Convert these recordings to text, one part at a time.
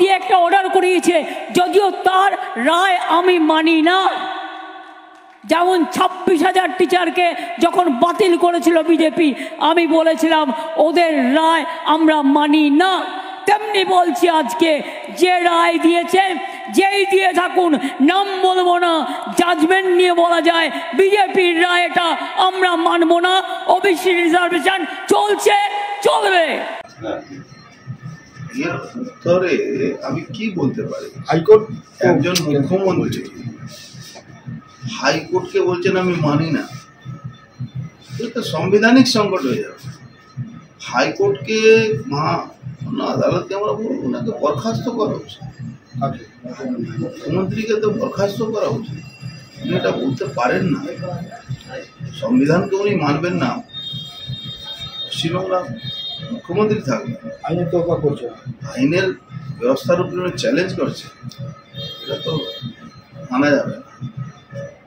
দিয়ে একটা অর্ডার করিয়েছে, যদিও তার রায় আমি মানি না। যেমন 26,000 টিচারকে যখন বাতিল করেছিল বিজেপি, আমি বলেছিলাম ওদের রায় আমরা মানি না। তেমনি বলছি আজকে যে রায় দিয়েছে, যেই দিয়ে থাকুন, নাম বলবো না, জাজমেন্ট নিয়ে বলা যায় বিজেপির রায়টা আমরা মানব না। ওবিসি রিজার্ভেশন চলছে, চলবে। এর উত্তরে আমি কি বলতে পারি? হাইকোর্ট একজন মুখ্যমন্ত্রী হাইকোর্টকে বলছেন আমি মানি না, এটা সাংবিধানিক সংকট হয়ে যাবে। হাইকোর্টকে আদালতকে আমরা বলবো ওনাকে বরখাস্ত করা উচিত, মুখ্যমন্ত্রীকে তো বরখাস্ত করা উচিত। উনি এটা বলতে পারেন না, সংবিধানকে উনি মানবেন না, পশ্চিমবাংলা মুখ্যমন্ত্রী থাকবেন, আইনের তোফা করছে, আইনের ব্যবস্থার উপরে চ্যালেঞ্জ করছে, এটা তো মানা যাবে না।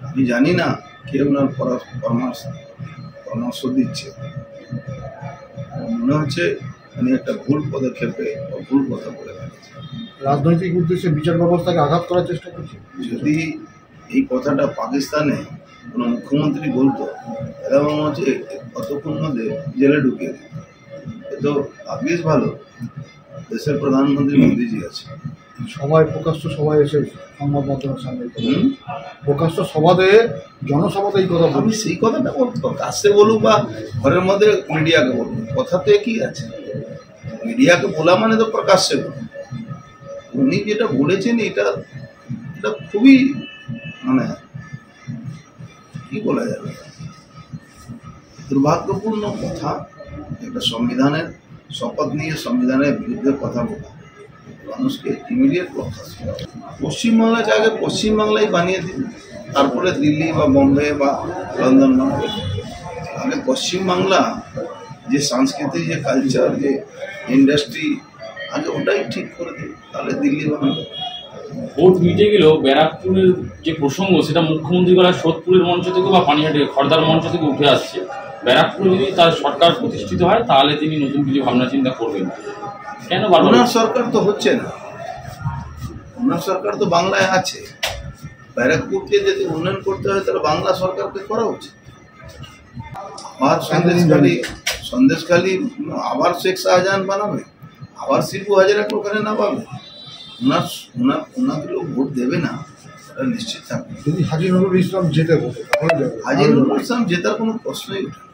আমি জানি না কে ওনার পরামর্শ দিচ্ছে, মনে হচ্ছে উনি একটা ভুল পদক্ষেপে ভুল কথা বলে ফেলেছে, রাজনৈতিক উদ্দেশ্যে বিচার ব্যবস্থাকে আঘাত করার চেষ্টা করছে। যদি এই কথাটা পাকিস্তানে কোনো মুখ্যমন্ত্রী বলতো, এরা মনে হচ্ছে কতক্ষণ মধ্যে জেলে ঢুকিয়ে দিত। এ তো ভাগ্যিস ভালো দেশের প্রধানমন্ত্রী মোদীজি আছে। সবাই প্রকাশ্য সভায় এসে সংবাদ মাধ্যমের সামনে প্রকাশ্য সভাতে, জনসভাতে এই কথা আমি সেই কথাটা বলতো, কাছে বলুক বা ঘরের মধ্যে মিডিয়াকে বলুক, কথা তো একই আছে। মিডিয়াকে বলা মানে তো প্রকাশ্যে বলুন। উনি যেটা বলেছেন এটা খুবই মানে কি বলা যাবে, দুর্ভাগ্যপূর্ণ কথা। একটা সংবিধানের শপথ নিয়ে সংবিধানের বিরুদ্ধে কথা বলা, মানুষকে ইমিডিয়েট বরখাস্ত করা। পশ্চিমবাংলাকে আগে পশ্চিমবাংলাই বানিয়ে দিন, তারপরে দিল্লি বা বোম্বে বা লন্ডন বানাবে। আগে পশ্চিমবাংলা যে সংস্কৃতি, যে কালচার, যে ইন্ডাস্ট্রি, আগে ওটাই ঠিক করে দিন, তাহলে দিল্লি বানাবে। ভোট মিটে গেলেও ব্যারাকপুরের যে প্রসঙ্গ, সেটা মুখ্যমন্ত্রী করা সোদপুরের মঞ্চ থেকে বা পানিহাটি খড়দার মঞ্চ থেকে উঠে আসছে। ব্যারাকপুরে যদি তার সরকার প্রতিষ্ঠিত হয় তাহলে তিনি নতুন কিছু ভাবনা চিন্তা করবেন। কেন ওনার সরকার তো হচ্ছে না, ওনার সরকার তো বাংলায় আছে। ব্যারাকপুরকে যদি উন্নয়ন করতে হয় তাহলে বাংলা সরকারকে করা উচিত। আবার সন্দেশখালী আবার শেখ শাহজাহান বানাবে, আবার শিবু হাজারাকে ওখানে নামাবে। ওনাকে লোক ভোট দেবে না, এটা নিশ্চিত থাকবে। যদি হাজী নুরুল ইসলাম জেতে, হাজী নুরুল ইসলাম জেতার কোনো প্রশ্নই ওঠে না।